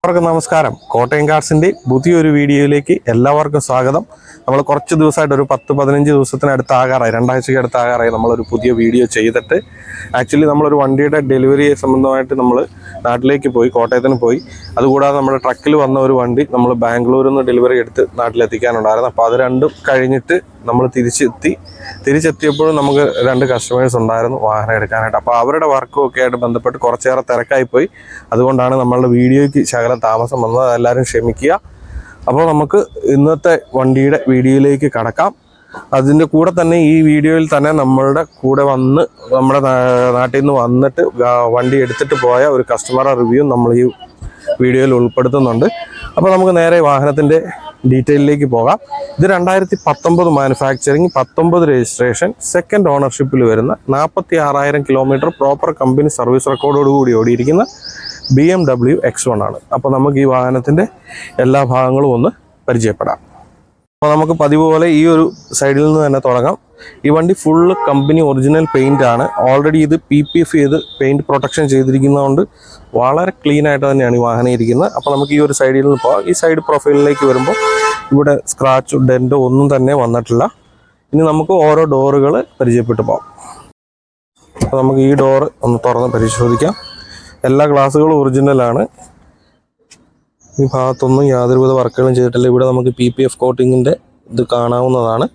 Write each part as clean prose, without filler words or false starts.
എല്ലാവർക്കും നമസ്കാരം. കോട്ടയം കാർസിൻ്റെ പുതിയൊരു വീഡിയോയിലേക്ക് എല്ലാവർക്കും സ്വാഗതം. നമ്മൾ കുറച്ച് ദിവസമായിട്ട് ഒരു 10-15 ദിവസത്തിനടുത്ത് ആകാറായി, 2 ആഴ്ചയ്ക്ക് അടുത്ത് ആകാറായി നമ്മളൊരു പുതിയ വീഡിയോ ചെയ്തിട്ട്. ആക്ച്വലി നമ്മളൊരു വണ്ടിയുടെ ഡെലിവറി സംബന്ധമായിട്ട് നമ്മൾ നാട്ടിലേക്ക് പോയി, കോട്ടയത്തിന് പോയി. അതുകൂടാതെ നമ്മുടെ ട്രക്കിൽ വന്ന ഒരു വണ്ടി നമ്മൾ ബാംഗ്ലൂരിൽ നിന്ന് ഡെലിവറി എടുത്ത് നാട്ടിലെത്തിക്കാനുണ്ടായിരുന്നു. അപ്പോൾ അത് രണ്ടും കഴിഞ്ഞിട്ട് നമ്മൾ തിരിച്ചെത്തിയപ്പോഴും നമുക്ക് 2 കസ്റ്റമേഴ്സ് ഉണ്ടായിരുന്നു വാഹനം എടുക്കാനായിട്ട്. അപ്പോൾ അവരുടെ വർക്കും ഒക്കെ ആയിട്ട് ബന്ധപ്പെട്ട് കുറച്ചേറെ തിരക്കായിപ്പോയി. അതുകൊണ്ടാണ് നമ്മളുടെ വീഡിയോയ്ക്ക് ശകലം താമസം വന്നത്. അതെല്ലാവരും ക്ഷമിക്കുക. അപ്പോൾ നമുക്ക് ഇന്നത്തെ വണ്ടിയുടെ വീഡിയോയിലേക്ക് കടക്കാം. അതിൻ്റെ കൂടെ തന്നെ ഈ വീഡിയോയിൽ തന്നെ നമ്മളുടെ കൂടെ വന്ന് നമ്മുടെ നാട്ടിൽ നിന്ന് വന്നിട്ട് വണ്ടി എടുത്തിട്ട് പോയ ഒരു കസ്റ്റമറുടെ റിവ്യൂ നമ്മൾ ഈ വീഡിയോയിൽ ഉൾപ്പെടുത്തുന്നുണ്ട്. അപ്പോൾ നമുക്ക് നേരെ വാഹനത്തിൻ്റെ ഡീറ്റെയിലേക്ക് പോകാം. ഇത് 2019 മാനുഫാക്ചറിങ്, 19 രജിസ്ട്രേഷൻ, സെക്കൻഡ് ഓണർഷിപ്പിൽ വരുന്ന 46,000 കിലോമീറ്റർ പ്രോപ്പർ കമ്പനി സർവീസ് റെക്കോർഡോടുകൂടി ഓടിയിരിക്കുന്ന BMW X1 ആണ്. അപ്പോൾ നമുക്ക് ഈ വാഹനത്തിൻ്റെ എല്ലാ ഭാഗങ്ങളും ഒന്ന് പരിചയപ്പെടാം. അപ്പോൾ നമുക്ക് പതിവ് പോലെ ഈ ഒരു സൈഡിൽ നിന്ന് തന്നെ തുടങ്ങാം. ഈ വണ്ടി ഫുള്ള് കമ്പനി ഒറിജിനൽ പെയിൻ്റ് ആണ്. ഓൾറെഡി ഇത് PPF ചെയ്ത് പെയിൻറ്റ് പ്രൊട്ടക്ഷൻ ചെയ്തിരിക്കുന്നതുകൊണ്ട് വളരെ ക്ലീൻ ആയിട്ട് തന്നെയാണ് ഈ വാഹനം ഇരിക്കുന്നത്. അപ്പോൾ നമുക്ക് ഈ ഒരു സൈഡിൽ നിന്ന് പോകാം. ഈ സൈഡ് പ്രൊഫൈലിലേക്ക് വരുമ്പോൾ ഇവിടെ സ്ക്രാച്ചോ ഡെൻറ്റോ ഒന്നും തന്നെ വന്നിട്ടില്ല. ഇനി നമുക്ക് ഓരോ ഡോറുകൾ പരിചയപ്പെട്ട് പോകാം. അപ്പോൾ നമുക്ക് ഈ ഡോറ് ഒന്ന് തുറന്ന് പരിശോധിക്കാം. എല്ലാ ഗ്ലാസുകളും ഒറിജിനലാണ്. ഈ ഭാഗത്തൊന്നും യാതൊരുവിധ വർക്കുകളും ചെയ്തിട്ടില്ല. ഇവിടെ നമുക്ക് PPF കോട്ടിങ്ങിൻ്റെ ഇത് കാണാവുന്നതാണ്.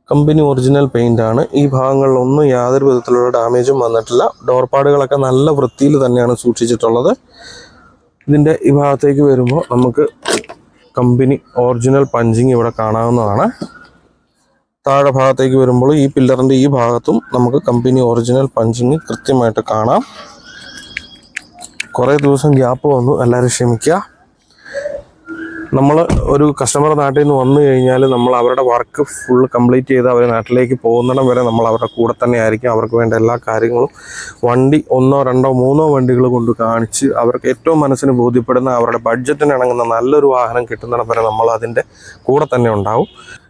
കമ്പനി ഒറിജിനൽ പെയിൻ്റ് ആണ്. ഈ ഭാഗങ്ങളിലൊന്നും യാതൊരു വിധത്തിലുള്ള ഡാമേജും വന്നിട്ടില്ല. ഡോർപാടുകളൊക്കെ നല്ല വൃത്തിയിൽ തന്നെയാണ് സൂക്ഷിച്ചിട്ടുള്ളത്. ഇതിൻ്റെ ഈ ഭാഗത്തേക്ക് വരുമ്പോൾ നമുക്ക് കമ്പനി ഒറിജിനൽ പഞ്ചിങ് ഇവിടെ കാണാവുന്നതാണ്. താഴെ ഭാഗത്തേക്ക് വരുമ്പോൾ ഈ പില്ലറിൻ്റെ ഈ ഭാഗത്തും നമുക്ക് കമ്പനി ഒറിജിനൽ പഞ്ചിങ് കൃത്യമായിട്ട് കാണാം. കുറേ ദിവസം ഗ്യാപ്പ് വന്നു, എല്ലാവരും ക്ഷമിക്കുക. നമ്മൾ ഒരു കസ്റ്റമർ നാട്ടിൽ നിന്ന് വന്നു കഴിഞ്ഞാൽ നമ്മൾ അവരുടെ വർക്ക് ഫുൾ കംപ്ലീറ്റ് ചെയ്ത് അവർ നാട്ടിലേക്ക് പോകുന്നിടം വരെ നമ്മൾ അവരുടെ കൂടെ തന്നെ ആയിരിക്കും. അവർക്ക് വേണ്ട എല്ലാ കാര്യങ്ങളും വണ്ടി 1, 2, 3 വണ്ടികൾ കൊണ്ട് കാണിച്ച് അവർക്ക് ഏറ്റവും മനസ്സിന് ബോധ്യപ്പെടുന്ന അവരുടെ ബഡ്ജറ്റിന് ഇണങ്ങുന്ന നല്ലൊരു വാഹനം കിട്ടുന്നിടം വരെ നമ്മൾ അതിൻ്റെ കൂടെ തന്നെ ഉണ്ടാവും.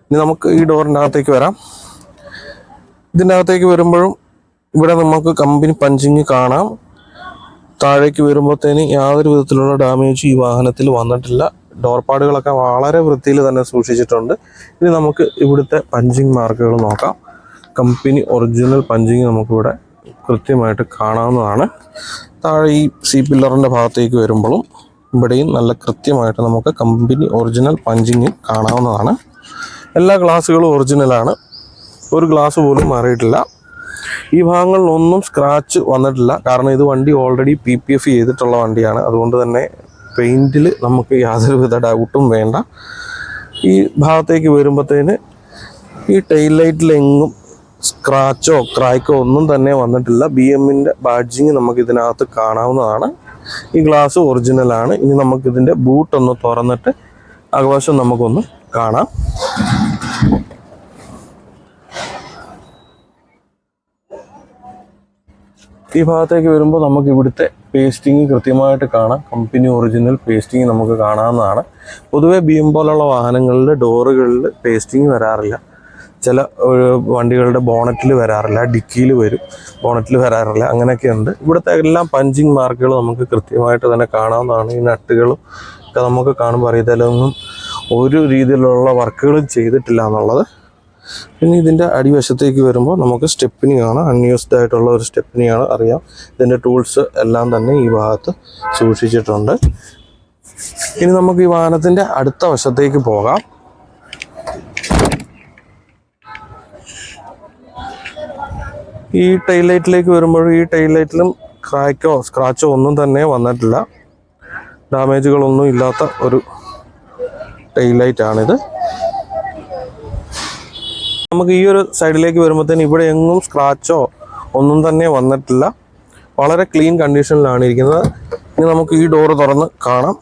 ഇനി നമുക്ക് ഈ ഡോറിൻ്റെ അകത്തേക്ക് വരാം. ഇതിൻ്റെ അകത്തേക്ക് വരുമ്പോഴും ഇവിടെ നമുക്ക് കമ്പനി പഞ്ചിങ് കാണാം. താഴേക്ക് വരുമ്പോഴത്തേന് യാതൊരു വിധത്തിലുള്ള ഡാമേജ് ഈ വാഹനത്തിൽ വന്നിട്ടില്ല. ഡോർപാടുകളൊക്കെ വളരെ വൃത്തിയിൽ തന്നെ സൂക്ഷിച്ചിട്ടുണ്ട്. ഇനി നമുക്ക് ഇവിടുത്തെ പഞ്ചിങ് മാർക്കുകൾ നോക്കാം. കമ്പനി ഒറിജിനൽ പഞ്ചിങ് നമുക്കിവിടെ കൃത്യമായിട്ട് കാണാവുന്നതാണ്. താഴെ ഈ സി പില്ലറിൻ്റെ ഭാഗത്തേക്ക് വരുമ്പോഴും ഇവിടെയും നല്ല കൃത്യമായിട്ട് നമുക്ക് കമ്പനി ഒറിജിനൽ പഞ്ചിങ് കാണാവുന്നതാണ്. എല്ലാ ഗ്ലാസുകളും ഒറിജിനലാണ്. ഒരു ഗ്ലാസ് പോലും മാറിയിട്ടില്ല. ഈ ഭാഗങ്ങളിലൊന്നും സ്ക്രാച്ച് വന്നിട്ടില്ല. കാരണം ഇത് വണ്ടി ഓൾറെഡി PPF ചെയ്തിട്ടുള്ള വണ്ടിയാണ്. അതുകൊണ്ട് തന്നെ പെയിൻറ്റിൽ നമുക്ക് യാതൊരുവിധ ഡൗട്ടും വേണ്ട. ഈ ഭാഗത്തേക്ക് വരുമ്പോഴത്തേന് ഈ ടെയിൽ ലൈറ്റിലെങ്ങും സ്ക്രാച്ചോ ക്രാക്കോ ഒന്നും തന്നെ വന്നിട്ടില്ല. BMൻ്റെ ബാഡ്ജിങ് നമുക്ക് ഇതിനകത്ത് കാണാവുന്നതാണ്. ഈ ഗ്ലാസ് ഒറിജിനലാണ്. ഇനി നമുക്കിതിൻ്റെ ബൂട്ടൊന്ന് തുറന്നിട്ട് ആഘോഷം നമുക്കൊന്ന് കാണാം. ഈ ഭാഗത്തേക്ക് വരുമ്പോൾ നമുക്ക് ഇവിടുത്തെ പേസ്റ്റിങ് കൃത്യമായിട്ട് കാണാം. കമ്പനി ഒറിജിനൽ പേസ്റ്റിങ് നമുക്ക് കാണാവുന്നതാണ്. പൊതുവെ BM പോലുള്ള വാഹനങ്ങളിൽ ഡോറുകളിൽ പേസ്റ്റിങ് വരാറില്ല. ചില വണ്ടികളുടെ ബോണറ്റിൽ വരാറില്ല, ഡിക്കിയിൽ വരും, ബോണറ്റിൽ വരാറില്ല, അങ്ങനെയൊക്കെ ഉണ്ട്. ഇവിടുത്തെ എല്ലാം പഞ്ചിങ് മാർക്കുകൾ നമുക്ക് കൃത്യമായിട്ട് തന്നെ കാണാവുന്നതാണ്. ഈ നട്ടുകളും ഒക്കെ നമുക്ക് കാണുമ്പോൾ അറിയത്തില്ലൊന്നും ഒരു രീതിയിലുള്ള വർക്കുകളും ചെയ്തിട്ടില്ല എന്നുള്ളത്. പിന്നെ ഇതിൻ്റെ അടിവശത്തേക്ക് വരുമ്പോൾ നമുക്ക് സ്റ്റെപ്പിനി കാണാം. അൺയൂസ്ഡ് ആയിട്ടുള്ള ഒരു സ്റ്റെപ്പിനിയാണ്, അറിയാം. ഇതിൻ്റെ ടൂൾസ് എല്ലാം തന്നെ ഈ ഭാഗത്ത് സൂക്ഷിച്ചിട്ടുണ്ട്. ഇനി നമുക്ക് ഈ വാഹനത്തിൻ്റെ അടുത്ത വശത്തേക്ക് പോകാം. ഈ ടെയിൽ ലൈറ്റിലേക്ക് വരുമ്പോൾ ഈ ടെയിൽ ലൈറ്റിലും ക്രാക്കോ സ്ക്രാച്ചോ ഒന്നും തന്നെ വന്നിട്ടില്ല. ഡാമേജുകളൊന്നും ഇല്ലാത്ത ഒരു ടെയിൽ ലൈറ്റാണിത്. നമുക്ക് ഈ ഒരു സൈഡിലേക്ക് വരുമ്പോഴത്തേന് ഇവിടെ എങ്ങും സ്ക്രാച്ചോ ഒന്നും തന്നെ വന്നിട്ടില്ല. വളരെ ക്ലീൻ കണ്ടീഷനിലാണ് ഇരിക്കുന്നത്. ഇനി നമുക്ക് ഈ ഡോറ് തുറന്ന് കാണാം.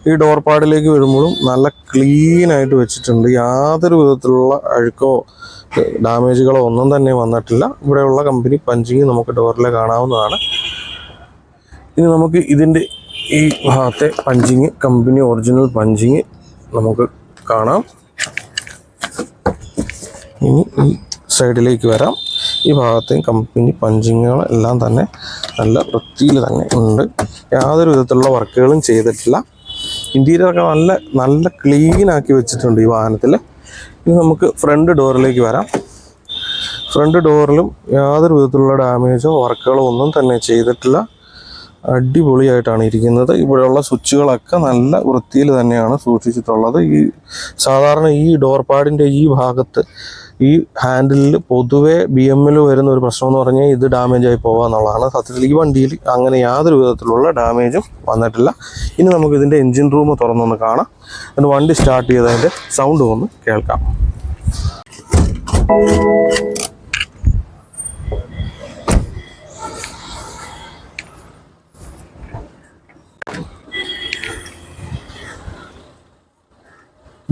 ഈ ഡോർ പാഡിലേക്ക് വരുമ്പോഴും നല്ല ക്ലീനായിട്ട് വെച്ചിട്ടുണ്ട്. യാതൊരു വിധത്തിലുള്ള അഴുക്കോ ഡാമേജുകളോ ഒന്നും തന്നെ വന്നിട്ടില്ല. ഇവിടെയുള്ള കമ്പനി പഞ്ചിങ് നമുക്ക് ഡോറിൽ കാണാവുന്നതാണ്. ഇനി നമുക്ക് ഇതിൻ്റെ ഈ ഭാഗത്തെ പഞ്ചിങ്, കമ്പനി ഒറിജിനൽ പഞ്ചിങ് നമുക്ക് കാണാം. ഇനി ഈ സൈഡിലേക്ക് വരാം. ഈ ഭാഗത്തെയും കമ്പനി പഞ്ചിങ്ങുകൾ എല്ലാം തന്നെ നല്ല വൃത്തിയിൽ തന്നെ ഉണ്ട്. യാതൊരു വിധത്തിലുള്ള വർക്കുകളും ചെയ്തിട്ടില്ല. ഇൻറ്റീരിയറൊക്കെ നല്ല നല്ല ക്ലീൻ ആക്കി വെച്ചിട്ടുണ്ട് ഈ വാഹനത്തിൽ. ഇനി നമുക്ക് ഫ്രണ്ട് ഡോറിലേക്ക് വരാം. ഫ്രണ്ട് ഡോറിലും യാതൊരു വിധത്തിലുള്ള ഡാമേജോ വർക്കുകളോ ഒന്നും തന്നെ ചെയ്തിട്ടില്ല. അടിപൊളിയായിട്ടാണ് ഇരിക്കുന്നത്. ഇവിടെയുള്ള സ്വിച്ചുകളൊക്കെ നല്ല വൃത്തിയിൽ തന്നെയാണ് സൂക്ഷിച്ചിട്ടുള്ളത്. ഈ സാധാരണ ഈ ഡോർ പാഡിൻ്റെ ഈ ഭാഗത്ത് ഈ ഹാൻഡിലിൽ പൊതുവേ BM-ൽ വരുന്ന ഒരു പ്രശ്നം എന്ന് പറഞ്ഞാൽ ഇത് ഡാമേജ് ആയി പോകുക എന്നുള്ളതാണ്. സത്യത്തിൽ ഈ വണ്ടിയിൽ അങ്ങനെ യാതൊരു വിധത്തിലുള്ള ഡാമേജും വന്നിട്ടില്ല. ഇനി നമുക്ക് ഇതിൻ്റെ എൻജിൻ റൂം തുറന്നൊന്ന് കാണാം. എന്നിട്ട് വണ്ടി സ്റ്റാർട്ട് ചെയ്തതിൻ്റെ സൗണ്ട് ഒന്ന് കേൾക്കാം.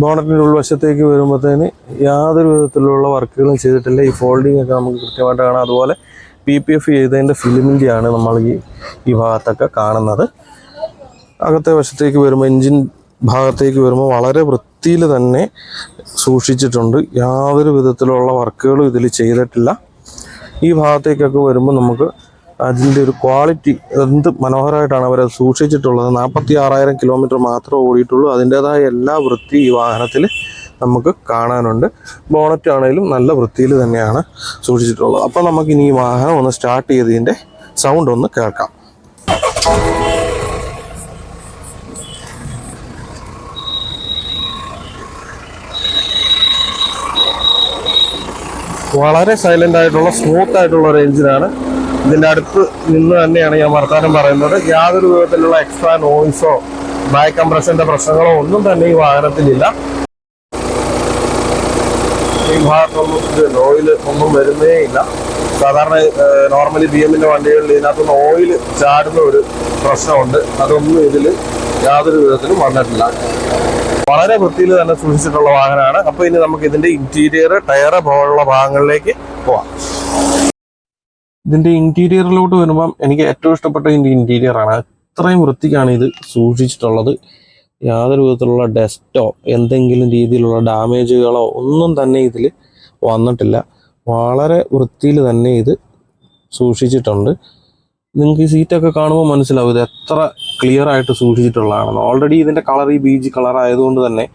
ബോണറ്റിൻ്റെ ഉൾവശത്തേക്ക് വരുമ്പോഴത്തേന് യാതൊരു വിധത്തിലുള്ള വർക്കുകളും ചെയ്തിട്ടില്ല. ഈ ഫോൾഡിംഗ് ഒക്കെ നമുക്ക് കൃത്യമായിട്ട് കാണാം. അതുപോലെ PPF ചെയ്തതിൻ്റെ ഫിലിമിൻ്റെയാണ് നമ്മൾ ഈ ഭാഗത്തൊക്കെ കാണുന്നത്. അകത്തെ വശത്തേക്ക് വരുമ്പോൾ എൻജിൻ ഭാഗത്തേക്ക് വരുമ്പോൾ വളരെ വൃത്തിയിൽ തന്നെ സൂക്ഷിച്ചിട്ടുണ്ട്. യാതൊരു വിധത്തിലുള്ള വർക്കുകളും ഇതിൽ ചെയ്തിട്ടില്ല. ഈ ഭാഗത്തേക്കൊക്കെ വരുമ്പോൾ നമുക്ക് അതിൻ്റെ ഒരു ക്വാളിറ്റി എന്ത് മനോഹരമായിട്ടാണ് അവരത് സൂക്ഷിച്ചിട്ടുള്ളത്. 46,000 കിലോമീറ്റർ മാത്രമേ ഓടിയിട്ടുള്ളൂ. അതിൻ്റേതായ എല്ലാ വൃത്തി ഈ വാഹനത്തിൽ നമുക്ക് കാണാനുണ്ട്. ബോണറ്റ് ആണെങ്കിലും നല്ല വൃത്തിയിൽ തന്നെയാണ് സൂക്ഷിച്ചിട്ടുള്ളത്. അപ്പോൾ നമുക്കിനി ഈ വാഹനം ഒന്ന് സ്റ്റാർട്ട് ചെയ്തതിൻ്റെ സൗണ്ട് ഒന്ന് കേൾക്കാം. വളരെ സൈലൻ്റ് ആയിട്ടുള്ള സ്മൂത്ത് ആയിട്ടുള്ള ഒരു എഞ്ചിനാണ്. ഇതിൻ്റെ അടുത്ത് നിന്ന് തന്നെയാണ് ഞാൻ വർത്താനം പറയുന്നത്. യാതൊരു വിധത്തിലുള്ള എക്സ്ട്രാ നോയിസോ ബാക്ക് കംപ്രഷൻ്റെ പ്രശ്നങ്ങളോ ഒന്നും തന്നെ ഈ വാഹനത്തിലില്ല. ഈ ഭാഗത്തൊന്നും ഇത് ഓയിൽ ഒന്നും വരുന്നേ ഇല്ല. സാധാരണ നോർമലി BM-ൻ്റെ വണ്ടികളിൽ ഇതിനകത്തുനിന്ന് ഓയിൽ ചാടുന്ന ഒരു പ്രശ്നമുണ്ട്. അതൊന്നും ഇതിൽ യാതൊരു വിധത്തിലും വന്നിട്ടില്ല. വളരെ വൃത്തിയിൽ തന്നെ സൂക്ഷിച്ചിട്ടുള്ള വാഹനമാണ്. അപ്പോൾ ഇനി നമുക്ക് ഇതിൻ്റെ ഇൻറ്റീരിയർ, ടയറ് പോലുള്ള ഭാഗങ്ങളിലേക്ക് പോവാം. ഇതിൻ്റെ ഇൻറ്റീരിയറിലോട്ട് വരുമ്പം എനിക്ക് ഏറ്റവും ഇഷ്ടപ്പെട്ട ഇതിൻ്റെ ഇൻറ്റീരിയറാണ്. അത്രയും വൃത്തിക്കാണ് ഇത് സൂക്ഷിച്ചിട്ടുള്ളത്. യാതൊരു വിധത്തിലുള്ള ഡസ്റ്റോ എന്തെങ്കിലും രീതിയിലുള്ള ഡാമേജുകളോ ഒന്നും തന്നെ ഇതിൽ വന്നിട്ടില്ല. വളരെ വൃത്തിയിൽ തന്നെ ഇത് സൂക്ഷിച്ചിട്ടുണ്ട്. നിങ്ങൾക്ക് ഈ സീറ്റൊക്കെ കാണുമ്പോൾ മനസ്സിലാവും ഇത് എത്ര ക്ലിയർ ആയിട്ട് സൂക്ഷിച്ചിട്ടുള്ളതാണെന്ന്. ഓൾറെഡി ഇതിൻ്റെ കളർ ഈ ബീജ് കളർ ആയതുകൊണ്ട് തന്നെ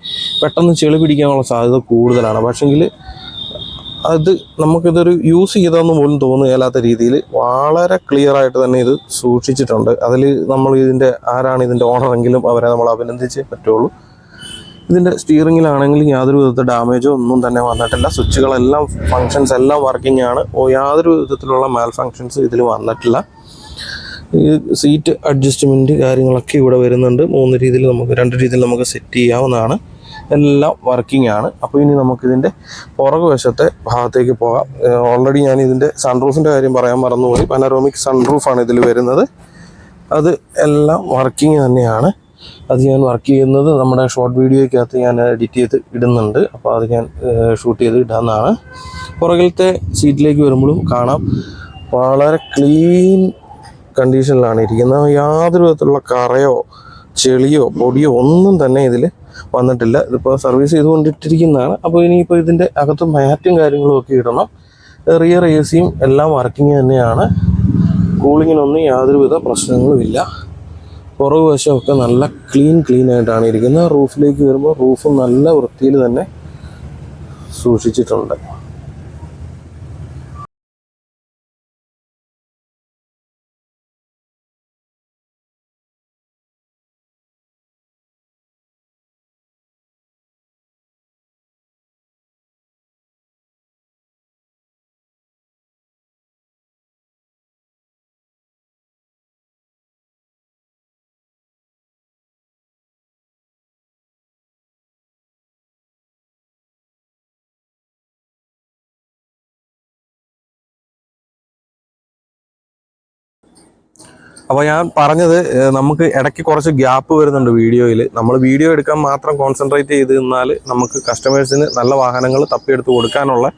പെട്ടെന്ന് ചെളി പിടിക്കാനുള്ള സാധ്യത കൂടുതലാണ്. പക്ഷെങ്കിൽ അത് നമുക്കിതൊരു യൂസ് ചെയ്തതെന്ന് പോലും തോന്നുകയില്ലാത്ത രീതിയിൽ വളരെ ക്ലിയർ ആയിട്ട് തന്നെ ഇത് സൂക്ഷിച്ചിട്ടുണ്ട്. അതിൽ നമ്മൾ ആരാണ് ഇതിൻ്റെ ഓണറെങ്കിലും അവരെ നമ്മൾ അഭിനന്ദിച്ചേ പറ്റുള്ളൂ. ഇതിൻ്റെ സ്റ്റിയറിങ്ങിലാണെങ്കിലും യാതൊരു വിധത്തിലുള്ള ഡാമേജോ ഒന്നും തന്നെ വന്നിട്ടില്ല. സ്വിച്ചുകളെല്ലാം ഫങ്ഷൻസ് എല്ലാം വർക്കിംഗ് ആണ്. യാതൊരു വിധത്തിലുള്ള മാൽ ഫങ്ഷൻസ് ഇതിൽ വന്നിട്ടില്ല. ഈ സീറ്റ് അഡ്ജസ്റ്റ്മെൻറ്റ് കാര്യങ്ങളൊക്കെ ഇവിടെ വരുന്നുണ്ട്. 2 രീതിയിൽ നമുക്ക് സെറ്റ് ചെയ്യാവുന്നതാണ്. എല്ലാം വർക്കിംഗ് ആണ്. അപ്പോൾ ഇനി നമുക്കിതിൻ്റെ പുറകു വശത്തെ ഭാഗത്തേക്ക് പോകാം. ഓൾറെഡി ഞാൻ ഇതിൻ്റെ സൺറൂഫിൻ്റെ കാര്യം പറയാൻ മറന്നുപോയി. പനറോമിക് സൺറൂഫാണ് ഇതിൽ വരുന്നത്. അത് എല്ലാം വർക്കിംഗ് തന്നെയാണ്. അത് ഞാൻ വർക്ക് ചെയ്യുന്നത് നമ്മുടെ ഷോർട്ട് വീഡിയോയ്ക്കകത്ത് ഞാൻ എഡിറ്റ് ചെയ്ത് ഇടുന്നുണ്ട്. അപ്പോൾ അത് ഞാൻ ഷൂട്ട് ചെയ്ത് ഇടാവുന്നതാണ്. പുറകിലത്തെ സീറ്റിലേക്ക് വരുമ്പോഴും കാണാം വളരെ ക്ലീൻ കണ്ടീഷനിലാണ് ഇരിക്കുന്നത്. യാതൊരു വിധത്തിലുള്ള കറയോ ചെളിയോ പൊടിയോ ഒന്നും തന്നെ ഇതിൽ വന്നിട്ടില്ല. ഇതിപ്പോൾ സർവീസ് ചെയ്തുകൊണ്ടിട്ടിരിക്കുന്നതാണ്. അപ്പോൾ ഇനിയിപ്പോൾ ഇതിൻ്റെ അകത്ത് മാറ്റും കാര്യങ്ങളും ഒക്കെ ഇടണം. റിയർ AC-യും എല്ലാം വർക്കിംഗ് തന്നെയാണ്. കൂളിങ്ങിനൊന്നും യാതൊരുവിധ പ്രശ്നങ്ങളും ഇല്ല. പുറകു വശമൊക്കെ നല്ല ക്ലീൻ ആയിട്ടാണ് ഇരിക്കുന്നത്. റൂഫിലേക്ക് വരുമ്പോൾ റൂഫ് നല്ല വൃത്തിയിൽ തന്നെ സൂക്ഷിച്ചിട്ടുണ്ട്. അപ്പോൾ ഞാൻ പറഞ്ഞത് നമുക്ക് ഇടയ്ക്ക് കുറച്ച് ഗ്യാപ്പ് വരുന്നുണ്ട് വീഡിയോയിൽ. നമ്മൾ വീഡിയോ എടുക്കാൻ മാത്രം കോൺസെൻട്രേറ്റ് ചെയ്ത് നിന്നാൽ നമുക്ക് കസ്റ്റമേഴ്സിന് നല്ല വാഹനങ്ങൾ തപ്പിയെടുത്ത് കൊടുക്കാനുള്ള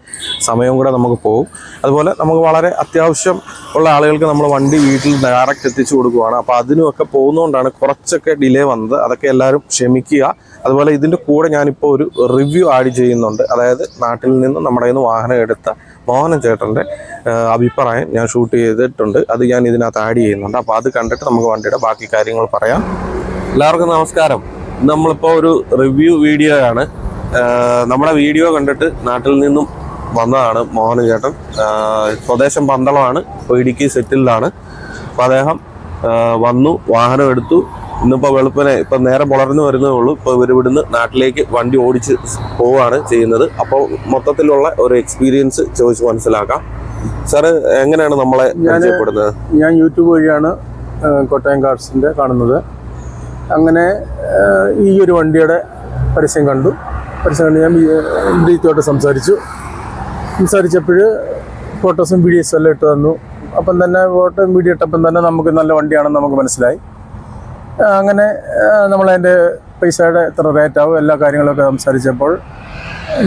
സമയവും കൂടെ നമുക്ക് പോകും. അതുപോലെ നമുക്ക് വളരെ അത്യാവശ്യം ഉള്ള ആളുകൾക്ക് നമ്മൾ വണ്ടി വീട്ടിൽ ഡയറക്റ്റ് എത്തിച്ചു കൊടുക്കുകയാണ്. അപ്പോൾ അതിനുമൊക്കെ പോകുന്നതുകൊണ്ടാണ് കുറച്ചൊക്കെ ഡിലേ വന്നത്. അതൊക്കെ എല്ലാവരും ക്ഷമിക്കുക. അതുപോലെ ഇതിൻ്റെ കൂടെ ഞാനിപ്പോൾ ഒരു റിവ്യൂ ആഡ് ചെയ്യുന്നുണ്ട്. അതായത് നാട്ടിൽ നിന്ന് നമ്മുടെ കയ്യിൽ നിന്ന് വാഹനം എടുത്ത മോഹനൻ ചേട്ടൻ്റെ അഭിപ്രായം ഞാൻ ഷൂട്ട് ചെയ്തിട്ടുണ്ട്. അത് ഞാൻ ഇതിനകത്ത് ആഡ് ചെയ്യുന്നുണ്ട്. അപ്പോൾ അത് കണ്ടിട്ട് നമുക്ക് വണ്ടിയുടെ ബാക്കി കാര്യങ്ങൾ പറയാം. എല്ലാവർക്കും നമസ്കാരം. നമ്മളിപ്പോൾ ഒരു റിവ്യൂ വീഡിയോ ആണ്. നമ്മുടെ വീഡിയോ കണ്ടിട്ട് നാട്ടിൽ നിന്നും വന്നതാണ് മോഹനൻ ചേട്ടൻ. സ്വദേശം പന്തളമാണ്, ഇപ്പോൾ ഇടുക്കി സെറ്റിൽഡാണ്. അപ്പോൾ അദ്ദേഹം വന്നു, വാഹനം എടുത്തു. ഇന്നിപ്പോൾ വെളുപ്പിനെ ഇപ്പം നേരെ പുലർന്നു വരുന്നതേ ഉള്ളൂ. ഇപ്പോൾ ഇവിടുന്ന് നാട്ടിലേക്ക് വണ്ടി ഓടിച്ച് പോവുകയാണ് ചെയ്യുന്നത്. അപ്പോൾ മൊത്തത്തിലുള്ള ഒരു എക്സ്പീരിയൻസ് ചോദിച്ച് മനസ്സിലാക്കാം. സാറ് എങ്ങനെയാണ് നമ്മളെ പരിചയപ്പെടുന്നത്? ഞാൻ യൂട്യൂബ് വഴിയാണ് കോട്ടയം കാർസിൻ്റെ കാണുന്നത്. അങ്ങനെ ഈ ഒരു വണ്ടിയുടെ പരസ്യം കണ്ടു. ഞാൻ ബ്രീത്തോട്ട് സംസാരിച്ചപ്പോൾ ഫോട്ടോസും വീഡിയോസും എല്ലാം ഇട്ട് തന്നു. അപ്പം തന്നെ ഫോട്ടോയും വീഡിയോ ഇട്ടപ്പം തന്നെ നമുക്ക് നല്ല വണ്ടിയാണെന്ന് നമുക്ക് മനസ്സിലായി. അങ്ങനെ നമ്മളതിൻ്റെ പൈസയുടെ എത്ര റേറ്റാവും എല്ലാ കാര്യങ്ങളൊക്കെ സംസാരിച്ചപ്പോൾ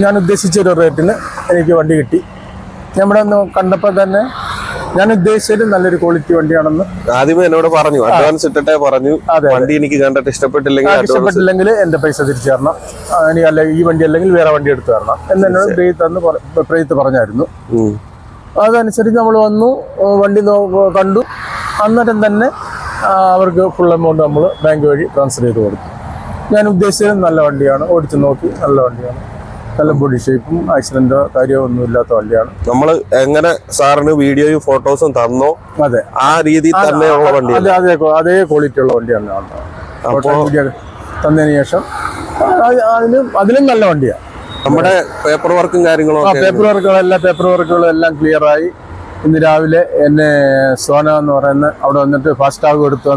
ഞാൻ ഉദ്ദേശിച്ചൊരു റേറ്റിന് എനിക്ക് വണ്ടി കിട്ടി. നമ്മുടെ ഒന്ന് കണ്ടപ്പോൾ തന്നെ ഞാൻ ഉദ്ദേശിച്ചത് നല്ലൊരു ക്വാളിറ്റി വണ്ടിയാണെന്ന് ആദ്യമേ എന്നോട് പറഞ്ഞു, അഡ്വാൻസ് ഇട്ടിട്ടേ പറഞ്ഞു. വണ്ടി എനിക്ക് കണ്ടിട്ട് ഇഷ്ടപ്പെട്ടില്ലെങ്കിൽ എൻ്റെ പൈസ തിരിച്ചു തരണം, എനിക്ക് അല്ലെങ്കിൽ ഈ വണ്ടി അല്ലെങ്കിൽ വേറെ വണ്ടി എടുത്തു തരണം എന്നോട് പ്രീത്ത് പറഞ്ഞായിരുന്നു. അതനുസരിച്ച് നമ്മൾ വന്നു, വണ്ടി കണ്ടു. അന്നേരം തന്നെ അവർക്ക് ഫുൾ എമൗണ്ട് നമ്മൾ ബാങ്ക് വഴി ട്രാൻസ്ഫർ ചെയ്ത് കൊടുത്തു. ഞാൻ ഉദ്ദേശിച്ചത് നല്ല വണ്ടിയാണ്, ഓടിച്ചു നോക്കി നല്ല വണ്ടിയാണ്. നല്ല ബോഡി ഷേപ്പും ആക്സിഡന്റോ കാര്യമോ ഒന്നും ഇല്ലാത്ത വണ്ടിയാണ്. നമ്മൾ എങ്ങനെ സാറിന് വീഡിയോയും ഫോട്ടോസും തന്നോ അതെ ആ രീതിയിൽ തന്നെയുള്ള വണ്ടി, അതേ ക്വാളിറ്റി ഉള്ള വണ്ടിയാണ് തന്നതിന് ശേഷം അതിലും നല്ല വണ്ടിയാണ്. നമ്മുടെ പേപ്പർ വർക്കും കാര്യങ്ങളും പേപ്പർ വർക്കുകളും എല്ലാം ക്ലിയറായി. ഇന്ന് രാവിലെ എന്നെ സോന എന്ന് പറയുന്ന അവിടെ വന്നിട്ട് ഫാസ്റ്റാഗ് എടുത്തു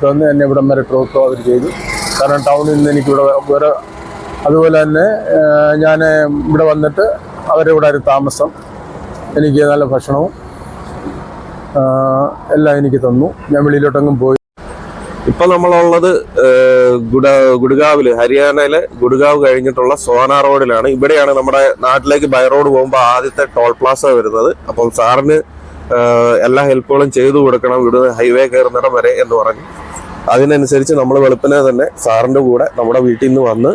വന്ന് എന്നെ ഇവിടം വരെ ഡ്രോപ്പ് അവർ ചെയ്തു. കാരണം ടൗണിൽ നിന്ന് എനിക്കിവിടെ വേറെ, അതുപോലെ തന്നെ ഞാൻ ഇവിടെ വന്നിട്ട് അവരിവിടെ ഒരു താമസം, എനിക്ക് നല്ല ഭക്ഷണവും എല്ലാം എനിക്ക് തന്നു. ഞാൻ വെളിയിലോട്ടെങ്ങും പോയി. ഇപ്പൊ നമ്മളുള്ളത് ഗുഡ്ഗാവില്, ഹരിയാനയിലെ ഗുഡ്ഗാവ് കഴിഞ്ഞിട്ടുള്ള സോന റോഡിലാണ്. ഇവിടെയാണ് നമ്മുടെ നാട്ടിലേക്ക് ബൈ റോഡ് പോകുമ്പോൾ ആദ്യത്തെ ടോൾ പ്ലാസ വരുന്നത്. അപ്പം സാറിന് എല്ലാ ഹെൽപ്പുകളും ചെയ്തു കൊടുക്കണം ഇവിടുന്ന് ഹൈവേ കയറുന്നിടം വരെ എന്ന് പറഞ്ഞു. അതിനനുസരിച്ച് നമ്മൾ വെളുപ്പിനെ തന്നെ സാറിന്റെ കൂടെ നമ്മുടെ വീട്ടിൽ നിന്ന് വന്ന്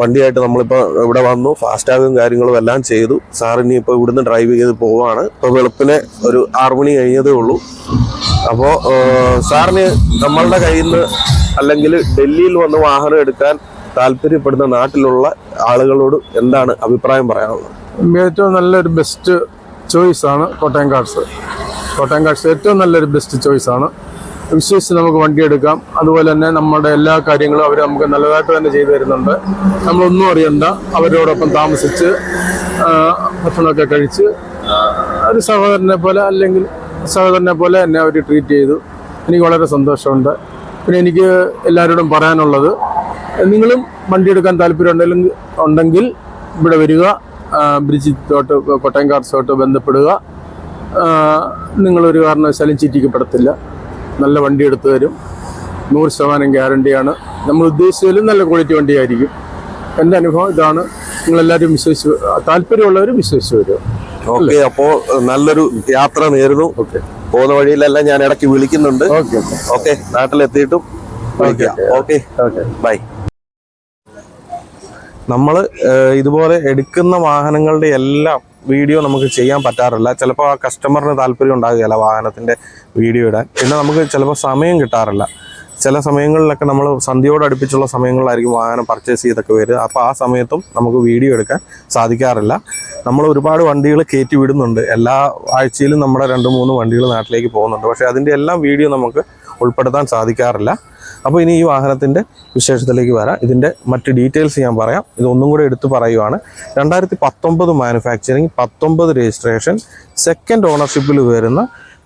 വണ്ടിയായിട്ട് നമ്മളിപ്പോൾ ഇവിടെ വന്നു. ഫാസ്റ്റാഗും കാര്യങ്ങളും എല്ലാം ചെയ്തു. സാറിനി ഇപ്പോൾ ഇവിടുന്ന് ഡ്രൈവ് ചെയ്ത് പോവാണ്. ഇപ്പോൾ വെളുപ്പിനെ ഒരു 6 മണി കഴിഞ്ഞതേ ഉള്ളൂ. അപ്പോൾ സാറിന് നമ്മളുടെ കയ്യിൽ നിന്ന് അല്ലെങ്കിൽ ഡൽഹിയിൽ വന്ന് വാഹനം എടുക്കാൻ താല്പര്യപ്പെടുന്ന നാട്ടിലുള്ള ആളുകളോട് എന്താണ് അഭിപ്രായം പറയാനുള്ളത്? ഏറ്റവും നല്ലൊരു ബെസ്റ്റ് ചോയ്സാണ് കോട്ടയം കാർസ്. ഏറ്റവും നല്ലൊരു ബെസ്റ്റ് ചോയ്സാണ്. വിശ്വസിച്ച് നമുക്ക് വണ്ടി എടുക്കാം. അതുപോലെ തന്നെ നമ്മുടെ എല്ലാ കാര്യങ്ങളും അവർ നമുക്ക് നല്ലതായിട്ട് തന്നെ ചെയ്തു തരുന്നുണ്ട്. നമ്മളൊന്നും അറിയണ്ട, അവരോടൊപ്പം താമസിച്ച് ഭക്ഷണമൊക്കെ കഴിച്ച് ഒരു സഹോദരനെ പോലെ എന്നെ അവർ ട്രീറ്റ് ചെയ്തു. എനിക്ക് വളരെ സന്തോഷമുണ്ട്. പിന്നെ എനിക്ക് എല്ലാവരോടും പറയാനുള്ളത്, നിങ്ങളും വണ്ടി എടുക്കാൻ താല്പര്യം ഉണ്ടെങ്കിൽ ഇവിടെ വരിക, ബ്രിജിത്തോട്ട് കോട്ടയം കാർസോട്ട് ബന്ധപ്പെടുക. നിങ്ങളൊരു കാരണവശാലും ചീറ്റിക്കപ്പെടത്തില്ല. നല്ല വണ്ടി എടുത്തു തരും. 100% ഗ്യാരണ്ടിയാണ്. നമ്മൾ ഉദ്ദേശിച്ചാലും നല്ല ക്വാളിറ്റി വണ്ടിയായിരിക്കും. എൻ്റെ അനുഭവം ഇതാണ്. നിങ്ങളെല്ലാവരും താല്പര്യമുള്ളവർ വിശ്വസിച്ച് വരും. ഓക്കെ, അപ്പോൾ നല്ലൊരു യാത്ര നേരുന്നു. ഓക്കെ, പോകുന്ന വഴിയിലെല്ലാം ഞാൻ ഇടയ്ക്ക് വിളിക്കുന്നുണ്ട്. ഓക്കെ, നാട്ടിലെത്തിയിട്ടും വിളിക്കാം. Okay, bye. നമ്മൾ ഇതുപോലെ എടുക്കുന്ന വാഹനങ്ങളുടെ എല്ലാം വീഡിയോ നമുക്ക് ചെയ്യാൻ പറ്റാറില്ല. ചിലപ്പോൾ ആ കസ്റ്റമറിന് താല്പര്യം ഉണ്ടാകുകയില്ല വാഹനത്തിൻ്റെ വീഡിയോ ഇടാൻ. പിന്നെ നമുക്ക് ചിലപ്പോൾ സമയം കിട്ടാറില്ല. ചില സമയങ്ങളിലൊക്കെ നമ്മൾ സന്ധ്യയോട് അടുപ്പിച്ചുള്ള സമയങ്ങളിലായിരിക്കും വാഹനം പർച്ചേസ് ചെയ്തൊക്കെ വരിക. അപ്പോൾ ആ സമയത്തും നമുക്ക് വീഡിയോ എടുക്കാൻ സാധിക്കാറില്ല. നമ്മൾ ഒരുപാട് വണ്ടികൾ കയറ്റി വിടുന്നുണ്ട്. എല്ലാ ആഴ്ചയിലും നമ്മുടെ 2-3 വണ്ടികൾ നാട്ടിലേക്ക് പോകുന്നുണ്ട്. പക്ഷേ അതിൻ്റെ എല്ലാം വീഡിയോ നമുക്ക് ഉൾപ്പെടുത്താൻ സാധിക്കാറില്ല. അപ്പോൾ ഇനി ഈ വാഹനത്തിൻ്റെ വിശേഷത്തിലേക്ക് വരാം. ഇതിൻ്റെ മറ്റ് ഡീറ്റെയിൽസ് ഞാൻ പറയാം. ഇതൊന്നും കൂടെ എടുത്ത് പറയുവാണ്. 2019 മാനുഫാക്ചറിങ്, 19 രജിസ്ട്രേഷൻ, സെക്കൻഡ് ഓണർഷിപ്പിൽ വരുന്ന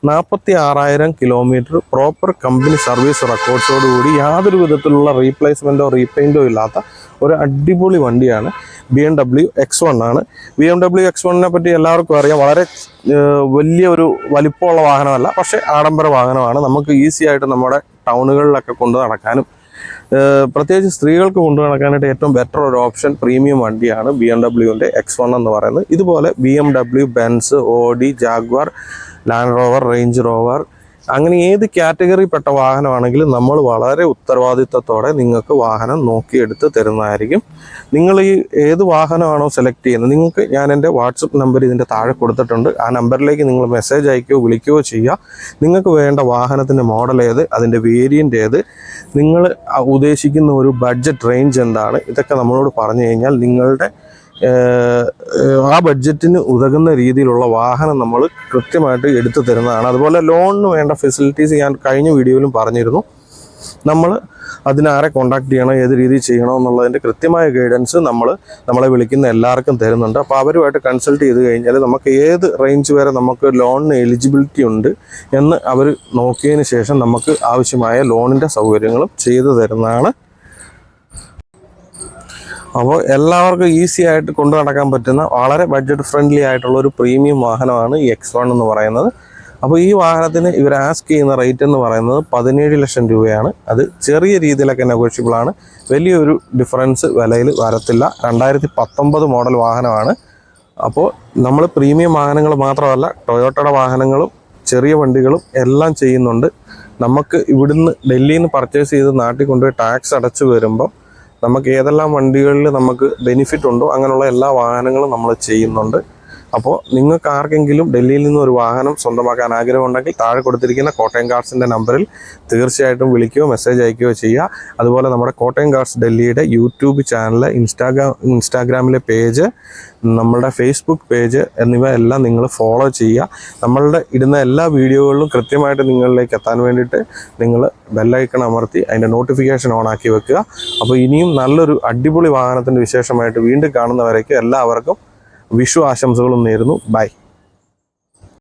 46,000 കിലോമീറ്റർ പ്രോപ്പർ കമ്പനി സർവീസ് റെക്കോർഡ്സോടുകൂടി യാതൊരു വിധത്തിലുള്ള റീപ്ലേസ്മെൻറ്റോ റീപെയിൻറ്റോ ഇല്ലാത്ത ഒരു അടിപൊളി വണ്ടിയാണ്. BMW X1 ആണ്. BMW X1നെ പറ്റി എല്ലാവർക്കും അറിയാം. വളരെ വലിയ ഒരു വലിപ്പമുള്ള വാഹനമല്ല, പക്ഷേ ആഡംബര വാഹനമാണ്. നമുക്ക് ഈസി ആയിട്ട് നമ്മുടെ ടൗണുകളിലൊക്കെ കൊണ്ടു നടക്കാനും പ്രത്യേകിച്ച് സ്ത്രീകൾക്ക് കൊണ്ടു നടക്കാനായിട്ട് ഏറ്റവും ബെറ്റർ ഒരു ഓപ്ഷൻ പ്രീമിയം വണ്ടിയാണ് BMWൻ്റെ X1 എന്ന് പറയുന്നത്. ഇതുപോലെ BMW, Benz, Audi, Jaguar, Land Rover, Range Rover, അങ്ങനെ ഏത് കാറ്റഗറിപ്പെട്ട വാഹനമാണെങ്കിലും നമ്മൾ വളരെ ഉത്തരവാദിത്തത്തോടെ നിങ്ങൾക്ക് വാഹനം നോക്കിയെടുത്ത് തരുന്നതായിരിക്കും. നിങ്ങൾ ഈ ഏത് വാഹനമാണോ സെലക്ട് ചെയ്യുന്നത്, നിങ്ങൾക്ക് ഞാൻ എൻ്റെ വാട്സപ്പ് നമ്പർ ഇതിൻ്റെ താഴെ കൊടുത്തിട്ടുണ്ട്. ആ നമ്പറിലേക്ക് നിങ്ങൾ മെസ്സേജ് അയക്കുകയോ വിളിക്കുകയോ ചെയ്യുക. നിങ്ങൾക്ക് വേണ്ട വാഹനത്തിൻ്റെ മോഡൽ ഏത്, അതിൻ്റെ വേരിയൻ്റ് ഏത്, നിങ്ങൾ ഉദ്ദേശിക്കുന്ന ഒരു ബഡ്ജറ്റ് റേഞ്ച് എന്താണ്, ഇതൊക്കെ നമ്മളോട് പറഞ്ഞു കഴിഞ്ഞാൽ നിങ്ങളുടെ ആ ബഡ്ജറ്റിന് ഉതകുന്ന രീതിയിലുള്ള വാഹനം നമ്മൾ കൃത്യമായിട്ട് എടുത്തു തരുന്നതാണ്. അതുപോലെ ലോണിന് വേണ്ട ഫെസിലിറ്റീസ് ഞാൻ കഴിഞ്ഞ വീഡിയോയിലും പറഞ്ഞിരുന്നു. നമ്മൾ അതിനാരെ കോൺടാക്ട് ചെയ്യണം, ഏത് രീതിയിൽ ചെയ്യണം എന്നുള്ളതിൻ്റെ കൃത്യമായ ഗൈഡൻസ് നമ്മളെ വിളിക്കുന്ന എല്ലാവർക്കും തരുന്നുണ്ട്. അപ്പോൾ അവരുമായിട്ട് കൺസൾട്ട് ചെയ്ത് കഴിഞ്ഞാൽ നമുക്ക് ഏത് റേഞ്ച് വരെ നമുക്ക് ലോണിന് എലിജിബിലിറ്റി ഉണ്ട് എന്ന് അവർ നോക്കിയതിന് ശേഷം നമുക്ക് ആവശ്യമായ ലോണിൻ്റെ സൗകര്യങ്ങളും ചെയ്തു തരുന്നതാണ്. അപ്പോൾ എല്ലാവർക്കും ഈസി ആയിട്ട് കൊണ്ടു നടക്കാൻ പറ്റുന്ന വളരെ ബഡ്ജറ്റ് ഫ്രണ്ട്ലി ആയിട്ടുള്ള ഒരു പ്രീമിയം വാഹനമാണ് ഈ X1 എന്ന് പറയുന്നത്. അപ്പോൾ ഈ വാഹനത്തിന് ഇവർ ആസ്ക് ചെയ്യുന്ന റേറ്റ് എന്ന് പറയുന്നത് 17 ലക്ഷം രൂപയാണ്. അത് ചെറിയ രീതിയിലൊക്കെ നെഗോഷ്യബിൾ ആണ്. വലിയൊരു ഡിഫറൻസ് വിലയിൽ വരത്തില്ല. 2019 മോഡൽ വാഹനമാണ്. അപ്പോൾ നമ്മൾ പ്രീമിയം വാഹനങ്ങൾ മാത്രമല്ല, ടൊയോട്ടയുടെ വാഹനങ്ങളും ചെറിയ വണ്ടികളും എല്ലാം ചെയ്യുന്നുണ്ട്. നമുക്ക് ഇവിടുന്ന് ഡൽഹിയിൽ നിന്ന് പർച്ചേസ് ചെയ്ത് നാട്ടിൽ കൊണ്ടുപോയി ടാക്സ് അടച്ചു വരുമ്പം നമുക്ക് ഏതെല്ലാം വണ്ടികളിൽ നമുക്ക് ബെനിഫിറ്റ് ഉണ്ടോ അങ്ങനെയുള്ള എല്ലാ വാഹനങ്ങളും നമ്മൾ ചെയ്യുന്നുണ്ട്. അപ്പോൾ നിങ്ങൾക്ക് ആർക്കെങ്കിലും ഡൽഹിയിൽ നിന്ന് ഒരു വാഹനം സ്വന്തമാക്കാൻ ആഗ്രഹമുണ്ടെങ്കിൽ താഴെ കൊടുത്തിരിക്കുന്ന കോട്ടയം കാർസിൻ്റെ നമ്പറിൽ തീർച്ചയായിട്ടും വിളിക്കുകയോ മെസ്സേജ് അയക്കുകയോ ചെയ്യുക. അതുപോലെ നമ്മുടെ കോട്ടയം കാർസ് ഡൽഹിയുടെ യൂട്യൂബ് ചാനൽ, ഇൻസ്റ്റാഗ്രാമിലെ പേജ്, നമ്മളുടെ ഫേസ്ബുക്ക് പേജ് എന്നിവ എല്ലാം നിങ്ങൾ ഫോളോ ചെയ്യുക. നമ്മളുടെ ഇടുന്ന എല്ലാ വീഡിയോകളിലും കൃത്യമായിട്ട് നിങ്ങളിലേക്ക് എത്താൻ വേണ്ടിയിട്ട് നിങ്ങൾ ബെല്ലൈക്കൺ അമർത്തി അതിൻ്റെ നോട്ടിഫിക്കേഷൻ ഓൺ ആക്കി വെക്കുക. അപ്പോൾ ഇനിയും നല്ലൊരു അടിപൊളി വാഹനത്തിൻ്റെ വിശേഷമായിട്ട് വീണ്ടും കാണുന്നവരേക്ക് എല്ലാവർക്കും വിഷു ആശംസകളും നേരുന്നു. ബൈ.